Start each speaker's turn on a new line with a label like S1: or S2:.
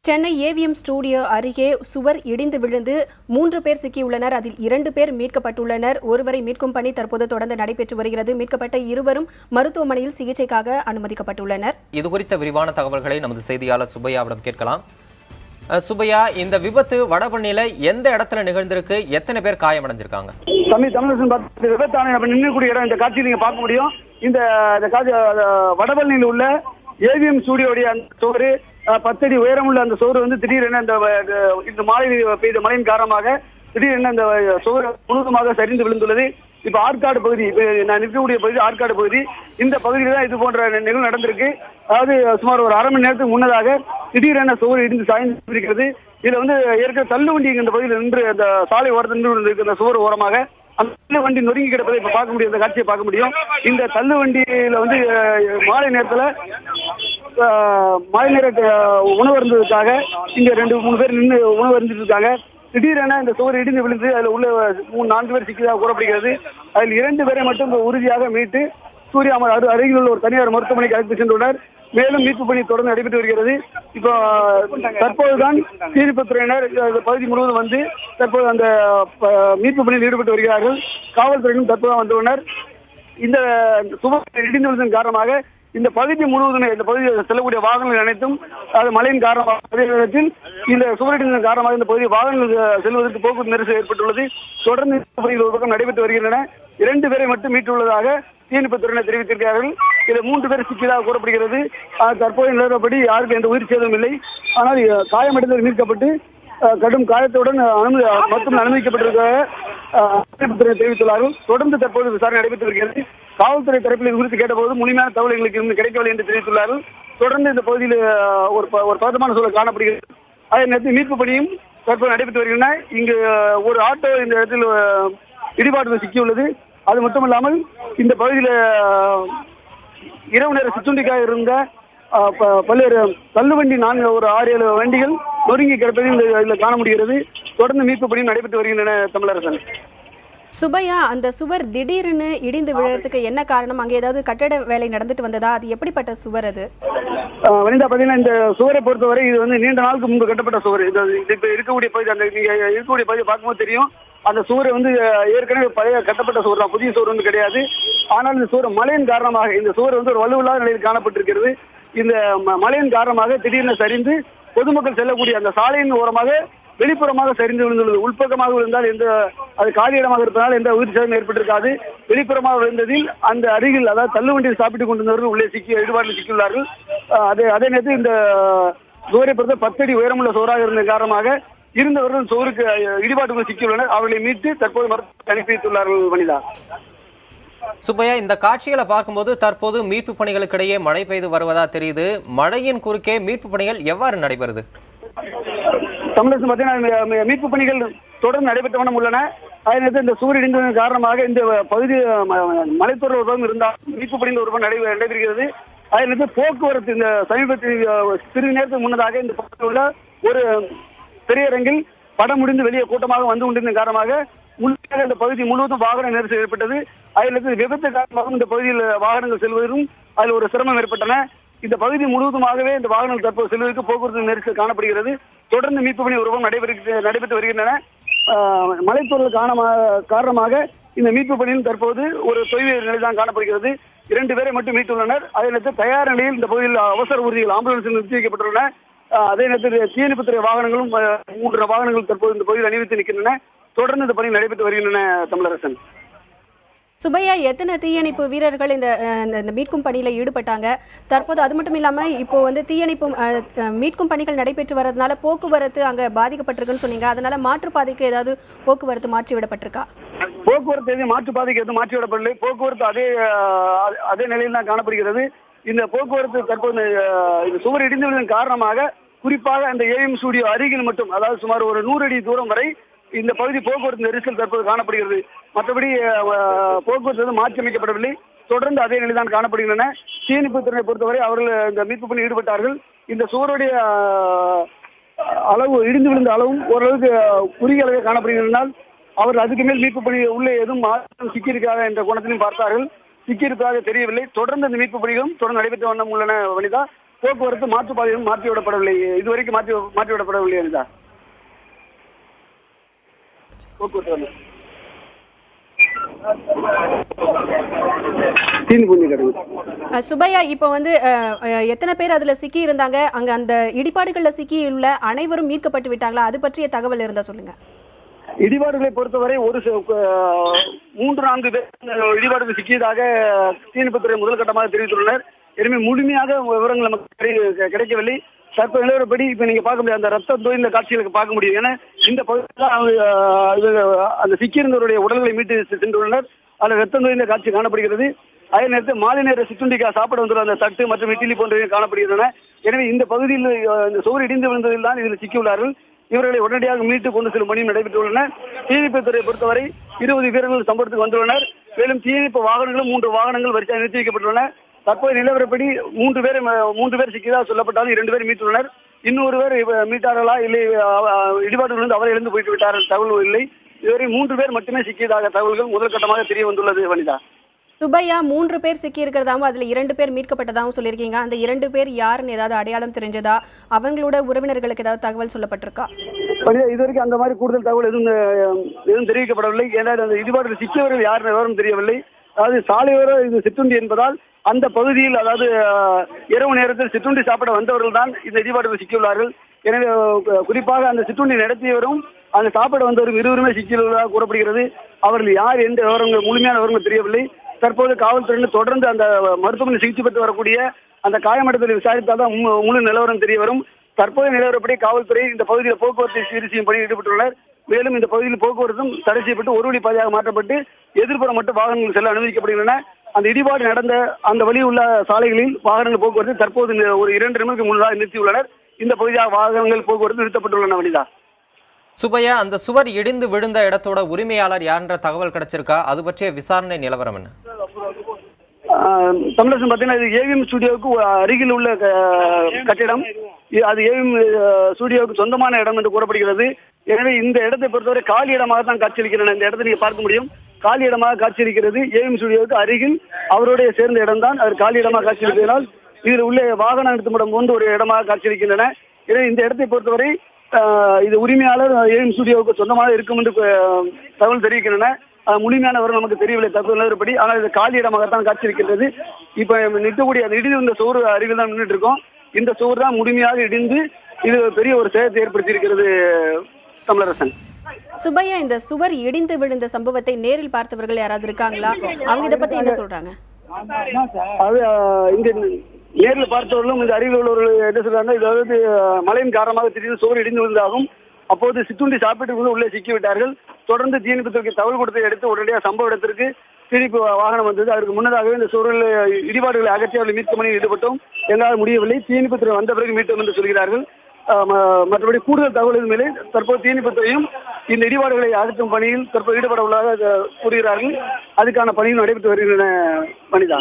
S1: Chennai AVM studio அருகே சுவர் இடிந்து விழுந்து 3 பேர் சிக்கியுள்ளனர். அதில் 2 பேர் மீட்கப்பட்டுள்ளனர். ஒருவரை மீட்கும் பணி தற்போது தொடர்ந்து நடைபெற்று வருகிறது. மீட்கப்பட்ட இருவரும் மருத்துவமனையில் சிகிச்சைக்காக அனுமதிக்கப்பட்டுள்ளனர்.
S2: இது குறித்த விரிவான தகவல்களை நமது செய்தியாளர் சுபையாவிடம் கேட்கலாம். சுபையா, இந்த விபத்து வடபழனியில எந்த இடத்துல நிகழ்ந்திருக்கு? எத்தனை பேர் காயமடைஞ்சிருக்காங்க?
S3: விபத்தான நின்றுக்கூடிய இடம் இந்த காட்சி நீங்க பார்க்க முடியும். இந்த வடபழனியில் உள்ள ஏவிஎம் ஸ்டுடியோடைய அந்த சுவரு 10 அடி உயரமுள்ள அந்த சுவரு வந்து திடீரென இந்த மாலையில் பெய்த மழையின் காரணமாக திடீரென அந்த சுவர் முழுவதுமாக சரிந்து விழுந்துள்ளது. இப்ப ஆற்காடு பகுதி, நான் நிற்கக்கூடிய பகுதி ஆற்காடு பகுதி, இந்த பகுதியில் தான் இது போன்ற நிகழ்வு நடந்திருக்கு. அதாவது சுமார் ஒரு அரை மணி நேரத்துக்கு முன்னதாக திடீரென சுவர் இடிந்து சாய்ந்து இருக்கிறது. இதுல வந்து ஏற்கனவே தள்ளுவண்டி இந்த பகுதியில் நின்று அந்த சாலை ஓரத்தில் நின்று அந்த சுவர் ஓரமாக அந்த தள்ளுவண்டி நொறுங்கி கிடப்பதை இப்ப பார்க்க முடியும். இந்த காட்சியை பார்க்க முடியும். இந்த தள்ளுவண்டியில வந்து மாலை நேரத்துல மாலை நேர உணவு இருந்ததுக்காக இங்க 2-3 பேர் நின்று உணவு இருந்துட்டு இருக்காங்க. திடீரென இந்த சுவர் இடிந்து விழுந்து அதுல உள்ள 3-4 பேர் சிக்கியதாக கூறப்படுகிறது. அதில் 2 பேரை மட்டும் உறுதியாக மீட்டு சூர்யா அருகில் உள்ள ஒரு தனியார் மருத்துவமனைக்கு அழைத்து சென்றுள்ளனர். மேலும் மீட்பு பணி தொடர்ந்து நடைபெற்று வருகிறது. இப்போ தற்போதுதான் தீயணைப்புத்துறையினர் பகுதி முழுவதும் வந்து தற்போது அந்த மீட்பு பணியில் ஈடுபட்டு வருகிறார்கள். காவல்துறையிலும் தற்போது வந்துள்ளனர். இந்த சுவர் இடிந்து விழுந்ததன் காரணமாக இந்த பகுதி முழுவதும் இந்த பகுதியில் செல்லக்கூடிய வாகனங்கள் அனைத்தும் அது மழையின் காரணமாக அதே நேரத்தில் இந்த சுவர் இடிந்ததன் காரணமாக இந்த பகுதி வாகனங்கள் செல்வதற்கு போக்குவரத்து நெரிசல் ஏற்பட்டுள்ளது. தொடர்ந்து பணிகள் ஒரு பக்கம் நடைபெற்று வருகின்றன. 2 பேரை மட்டும் மீட்டுள்ளதாக தீயணைப்புத்துறையினர் தெரிவித்திருக்கிறார்கள். இதில் 3 பேர் சிக்கியதாக கூறப்படுகிறது. தற்போது நிலவரப்படி யாருக்கும் எந்த உயிர் சேதமும் இல்லை. ஆனால் காயமடைந்தவர் மீட்கப்பட்டு கடும் காயத்துடன் மருத்துவமனை அனுமதிக்கப்பட்டிருக்க தெரிவித்துள்ளார்கள். தொடர்ந்து தற்போது விசாரணை நடைபெற்று வருகிறது. காவல்துறை தரப்பில் இது குறித்து கேட்டபோது முழுமையான தகவல் எங்களுக்கு இன்னும் கிடைக்கவில்லை என்று தெரிவித்துள்ளார்கள். தொடர்ந்து இந்த பகுதியில் ஒரு பதட்டமான சூழல் காணப்படுகிறது. அதே நேரத்தில் மீட்பு பணியும் தற்போது நடைபெற்று வருகின்றன. இங்கு ஒரு ஆட்டோ இந்த இடத்தில் இடிபாட்டில் சிக்கியுள்ளது. அது மட்டுமல்லாமல் இந்த பகுதியில் இரவு நேர சிற்றுண்டிக்காக இருந்த பல்வேறு தள்ளுவண்டி 6-7 வண்டிகள் நொறுங்கி கிடப்பதை இதில் காண முடிகிறது. தொடர்ந்து மீட்பு பணியும் நடைபெற்று வருகின்றன. தமிழரசன்,
S1: சுபையா, அந்த சுவர் திடீர்னு இடிந்து விழுறதுக்கு என்ன காரணம்? அங்கே ஏதாவது கட்டட வேலை நடந்துட்டு வந்ததா? அது எப்படிப்பட்ட சுவர் அது?
S3: வனிதா, பாத்தீங்கன்னா இந்த சுவரை பொறுத்தவரை இது வந்து நீண்ட நாளுக்கு முன்பு கட்டப்பட்ட சுவர். இப்ப இருக்கக்கூடிய பகுதி, அந்த நீங்க இருக்கக்கூடிய பகுதியை பார்க்கும்போது தெரியும். அந்த சுவர் வந்து ஏற்கனவே பழைய கட்டப்பட்ட சுவர் தான், புதிய சுவர் வந்து கிடையாது. ஆனால் இந்த சுவர் மழையின் காரணமாக இந்த சுவர் வந்து ஒரு வலுவில்லாத நிலையில் காணப்பட்டிருக்கிறது. இந்த மழையின் காரணமாக திடீர்னு சரிந்து பொதுமக்கள் செல்லக்கூடிய அந்த சாலையின் ஓரமாக வெளிப்புறமாக சரிந்து விழுந்துள்ளது. உள்பக்கமாக விழுந்தால் அது காலியிடமாக இருப்பதால் எந்த உயிர் சேதம் ஏற்பட்டிருக்காது. வெளிப்புறமாக விழுந்ததில் அந்த அருகில், அதாவது தள்ளுவண்டியில் சாப்பிட்டுக் கொண்டிருந்தவர்கள் உள்ளே ஈடுபாட்டில் சிக்கியுள்ளார்கள். அதே நேரத்தில் இந்த சுவரை பொறுத்த 10 அடி உயரமுள்ள சுவராக இருந்த காரணமாக இருந்தவர்கள் சுவருக்கு இடிபாட்டுக்குள் சிக்கியுள்ளனர். அவர்களை மீட்டு தற்போது மருத்துவமனைக்கு அனுப்பி வைத்துள்ளார்கள். வனிதா,
S2: சுப்பையா, இந்த காட்சிகளை பார்க்கும்போது தற்போது மீட்பு பணிகளுக்கு இடையே மழை பெய்து வருவதா தெரியுது. மழையின் குறுக்கே மீட்பு பணிகள் எவ்வாறு நடைபெறுது?
S3: தமிழக பார்த்தீங்கன்னா மீட்பு பணிகள் தொடர்ந்து நடைபெற்ற வண்ணம் உள்ளன. அதே நேரத்தில் இந்த சூரிய இடிந்ததன் காரணமாக இந்த பகுதி மலைத்தொடர் ஒரு பக்கம் இருந்தால் மீட்பு பணிகள் ஒரு பக்கம் நடைபெறுகிறது. அதே நேரத்தில் போக்குவரத்து இந்த சமீபத்தில் சிறிது நேரத்துக்கு முன்னதாக இந்த பகுதியில் உள்ள ஒரு திரையரங்கில் படம் முடிந்து வெளியே கூட்டமாக வந்து கொண்டிருந்த காரணமாக முழுமையாக இந்த பகுதி முழுவதும் வாகன நெரிசல் ஏற்பட்டது. அதே நேரத்தில் விபத்து காரணமாக இந்த பகுதியில் வாகனங்கள் செல்வதும் அதில் ஒரு சிரமம் ஏற்பட்டன. இந்த பகுதி முழுவதுமாகவே இந்த வாகனங்கள் தற்போது செல்வதற்கு போக்குவரத்து நெரிசல் காணப்படுகிறது. தொடர்ந்து மீட்பு பணி ஒரு பக்கம் நடைபெற்று வருகின்றன. மலைத்தொடர் காரணமாக இந்த மீட்பு பணியில் தற்போது ஒரு தொய்வு நிலை தான் காணப்படுகிறது. 2 பேரை மட்டும் மீட்டுள்ளனர். அதே நேரத்தில் தயார் நிலையில் இந்த பகுதியில் அவசர ஊர்திகள் ஆம்புலன்ஸ் நிறுத்தி வைக்கப்பட்டுள்ளன. அதே நேரத்தில் தீயணைப்புத்துறை வாகனங்களும் 3 வாகனங்கள் தற்போது இந்த பகுதியில் அணிவித்து நிற்கின்றன. தொடர்ந்து இந்த பணி நடைபெற்று வருகின்றன. தமிழரசன்,
S1: சுபையா, எத்தனை தீயணைப்பு வீரர்கள் இந்த மீட்கும் பணியில ஈடுபட்டாங்க? தற்போது அது மட்டும் இல்லாம இப்போ வந்து தீயணைப்பு மீட்கும் பணிகள் நடைபெற்று வர்றதுனால போக்குவரத்து அங்க பாதிக்கப்பட்டிருக்குன்னு சொன்னீங்க. அதனால மாற்றுப்பாதைக்கு ஏதாவது போக்குவரத்து மாற்றி விடப்பட்டிருக்கா?
S3: போக்குவரத்து எதுவும் மாற்றுப்பாதைக்கு எதுவும் மாற்றி விடப்படவில்லை. போக்குவரத்து அதே நிலையில் தான் காணப்படுகிறது. இந்த போக்குவரத்து தற்போது இந்த சுவர் இடிந்து விழுந்ததன் காரணமாக குறிப்பாக அந்த ஏவிஎம் ஸ்டுடியோ அருகில் மட்டும், அதாவது சுமார் ஒரு 100 அடி தூரம் வரை இந்த பகுதி போக்குவரத்து நெரிசல் தற்போது காணப்படுகிறது. மற்றபடி போக்குவரத்து மாற்றி அமைக்கப்படவில்லை. தொடர்ந்து அதே நிலைதான் காணப்படுகின்றன. தீயணைப்புத்துறையை பொறுத்தவரை அவர்கள் இந்த மீட்பு பணி ஈடுபட்டார்கள். இந்த சுவருடைய அளவு, இடிந்து விழுந்த அளவும் ஓரளவுக்கு குறுகிய அளவில் காணப்படுகின்றனால் அவர்கள் அதுக்கு மேல் மீட்பு பணி உள்ளே எதுவும் சிக்கியிருக்காத என்ற கோணத்திலும் பார்த்தார்கள். சிக்கியிருப்பதாக தெரியவில்லை. தொடர்ந்து இந்த மீட்பு பணிகளும் தொடர்ந்து நடைபெற்ற வண்ணம் உள்ளன. வனிதா, போக்குவரத்து மாற்றுப்பாதையும் மாற்றி விடப்படவில்லை. இதுவரைக்கும் மாற்றி விடப்படவில்லை அனிதா. போக்குவரத்து
S1: சுபையா, இப்போ வந்து எத்தனை பேர் அதுல சிக்கி இருந்தாங்க? அங்க அந்த இடிபாடுகள்ல சிக்கி உள்ள அனைவரும் மீட்கப்பட்டு விட்டாங்களா? அது பற்றிய தகவல் இருந்தா சொல்லுங்க.
S3: இடிபாடுகளை பொறுத்தவரை ஒரு 3-4 பேர் இடிபாடுகள் சிக்கியதாக தீயணைப்புத்துறை முதல் கட்டமாக தெரிவித்துள்ளனர். எனவே முழுமையாக விவரங்கள் நமக்கு கிடைக்கவில்லை. தற்போது நிலவரப்படி இப்ப நீங்க பார்க்க முடியாது, அந்த ரத்தம் தோய்ந்த காட்சிகளுக்கு பார்க்க முடியும். ஏன்னா இந்த பகுதியில் அந்த சிக்கியிருந்தவருடைய உடல்களை மீட்டு சென்றுள்ளனர். அதில் ரத்தம் தோய்ந்த காட்சி காணப்படுகிறது. அதே நேரத்தில் மாலை நேர சிற்றுண்டிக்கா சாப்பிட வந்துள்ள அந்த தட்டு மற்றும் இட்லி போன்றவை காணப்படுகின்றன. எனவே இந்த பகுதியில் இந்த சுவர் இடிந்து விழுந்ததில் தான் இதில் சிக்கியுள்ளார்கள். இவர்களை உடனடியாக மீட்டு கொண்டு செல்லும் பணியும் நடைபெற்றுள்ளன. தீயணைப்புத்துறையை பொறுத்தவரை 20 வீரர்கள் சம்பவத்துக்கு வந்துள்ளனர். மேலும் தீயணைப்பு வாகனங்களும் 3 வாகனங்கள் வரிசையாக நிறுத்தி வைக்கப்பட்டுள்ளன. தற்போது நிலவரப்படி 3 பேர் சிக்கியதாக சொல்லப்பட்டாலும் 2 பேர் மீட்டுள்ளனர். இன்னொருவர் மீட்டார்களா இல்லை இடிபாடுகளிலிருந்து அவரை எழுந்து போயிட்டு விட்டார்கள் தகவல் இல்லை. இதுவரை 3 பேர் மட்டுமே சிக்கியதாக தகவல்கள் முதல் கட்டமாக தெரிய வந்துள்ளது வனிதா.
S1: சுபையா, 3 பேர் சிக்கி இருக்கிறதாவும் அதுல 2 பேர் மீட்கப்பட்டதாகவும் சொல்லியிருக்கீங்க. அந்த 2 பேர் யாருன்னு ஏதாவது அடையாளம் தெரிஞ்சதா? அவங்களோட உறவினர்களுக்கு ஏதாவது தகவல் சொல்லப்பட்டிருக்கா?
S3: இதுவரைக்கும் அந்த மாதிரி கூடுதல் தகவல் எதுவும் தெரிவிக்கப்படவில்லை. ஏன்னா அந்த இடிபாடுகள் சிக்கியவர்கள் யார் விவரம் தெரியவில்லை. அதாவது சாலையோர இது சிற்றுண்டி என்பதால் அந்த பகுதியில், அதாவது இரவு நேரத்தில் சிற்றுண்டி சாப்பிட வந்தவர்கள் தான் இந்த இடிபாடுகள் சிக்கியுள்ளார்கள். எனவே குறிப்பாக அந்த சிற்றுண்டி நடத்தியவரும் அந்த சாப்பிட வந்தவரும் இருவருமே சிக்கியுள்ளதாக கூறப்படுகிறது. அவர்கள் யார் எந்த விவரங்கள் முழுமையான விவரங்கள் தெரியவில்லை. தற்போது காவல்துறையினர் தொடர்ந்து அந்த மருத்துவமனை சிகிச்சை பெற்று வரக்கூடிய அந்த காயமடைதலை விசாரித்தால் தான் முழு நிலவரம் தெரிய வரும். தற்போதைய நிலவரப்படி காவல்துறை இந்த பகுதியில் போக்குவரத்தை சீர் செய்யும் பணியில் ஈடுபட்டுள்ளனர். மேலும் இந்த பகுதியில் போக்குவரத்தும் தடை செய்யப்பட்டு ஒரு வழி பாதையாக மாற்றப்பட்டு எதிர்ப்புறம் மட்டும் வாகனங்கள் செல்ல அனுமதிக்கப்படுகின்றன. அந்த இடிபாடு நடந்த அந்த வழி உள்ள சாலைகளில் வாகனங்கள் போக்குவரத்து தற்போது ஒரு 2 நிமிடங்களுக்கு முன்னதாக நிறுத்தியுள்ளனர். இந்த பகுதியாக வாகனங்கள் போக்குவரத்து நிறுத்தப்பட்டுள்ளன வனிதா.
S2: சுபையா, அந்த சுவர் இடிந்து விழுந்த இடத்தோட உரிமையாளர் யாருன்ற தகவல் கிடைச்சிருக்கா? அது பற்றிய விசாரணை நிலவரம் என்ன?
S3: தமிழரசன் பார்த்தீங்கன்னா இது ஏவிஎம் ஸ்டுடியோவுக்கு அருகில் உள்ள கட்டிடம். அது ஏவிஎம் ஸ்டுடியோவுக்கு சொந்தமான இடம் என்று கூறப்படுகிறது. எனவே இந்த இடத்தை பொறுத்தவரை காலி இடமாக தான் காட்சியளிக்கின்றன. இந்த இடத்தை நீங்க பார்க்க முடியும், காலி இடமாக காட்சியளிக்கிறது. ஏவிஎம் ஸ்டுடியோவுக்கு அருகில் அவருடைய சேர்ந்த இடம் தான். அது காலி இடமாக காட்சியளிப்பதனால் இதில் உள்ள வாகன நிறுத்தமிடம் போன்று ஒரு இடமாக காட்சியளிக்கின்றன. எனவே இந்த இடத்தை பொறுத்தவரை இது உரிமையாளர் ஏவிஎம் ஸ்டுடியோவுக்கு சொந்தமாக இருக்கும் என்று தகவல் தெரிவிக்கின்றன. முழுமையான விவரம் நமக்கு தெரியவில்லை தகவல் நிலவரப்படி. ஆனால் இது காலி இடமாகத்தான் காட்சியளிக்கின்றது. இப்ப நிற்கக்கூடிய அந்த இடிந்து இந்த சுவர் அருகில் தான் நின்றுட்டு இருக்கோம். இந்த சுவர் தான் முழுமையாக இடிந்து இது பெரிய ஒரு சேதத்தை ஏற்படுத்தி இருக்கிறது தமிழரசன்.
S1: சுபையா, இந்த சுவர் இடிந்து விழுந்த சம்பவத்தை நேரில் பார்த்தவர்கள் யாராவது இருக்காங்களா? அவங்க இதை பத்தி என்ன சொல்றாங்க?
S3: அது இங்க நேரில் பார்த்தவர்களும் இந்த அருகில் உள்ளவர்கள் என்ன சொல்றாங்க, இதாவது மழையின் காரணமாக திடீர்னு சுவர் இடிந்து விழுந்தாகும். அப்போது சிற்றுண்டி சாப்பிட்டு உள்ளே சிக்கிவிட்டார்கள். தொடர்ந்து தீயணைப்புத்துறைக்கு தகவல் கொடுத்ததை அடுத்து உடனடியாக சம்பவ இடத்திற்கு தீயணைப்பு வாகனம் வந்தது. அதற்கு முன்னதாகவே இந்த சுவரில் இடிபாடுகளை அகற்றி அவர்களை மீட்கும் பணியில் ஈடுபட்டோம். எங்களால் முடியவில்லை. தீயணைப்புத்துறை வந்த பிறகு மீட்டோம் என்று சொல்கிறார்கள். மற்றபடி கூடுதல் தகவல் மேலே தற்போது தீயணைப்புத்துறையும் இந்த இடிபாடுகளை அகற்றும் பணியில் தற்போது ஈடுபட உள்ளதாக கூறுகிறார்கள். அதுக்கான பணியும் நடைபெற்று வருகின்றன வனிதா.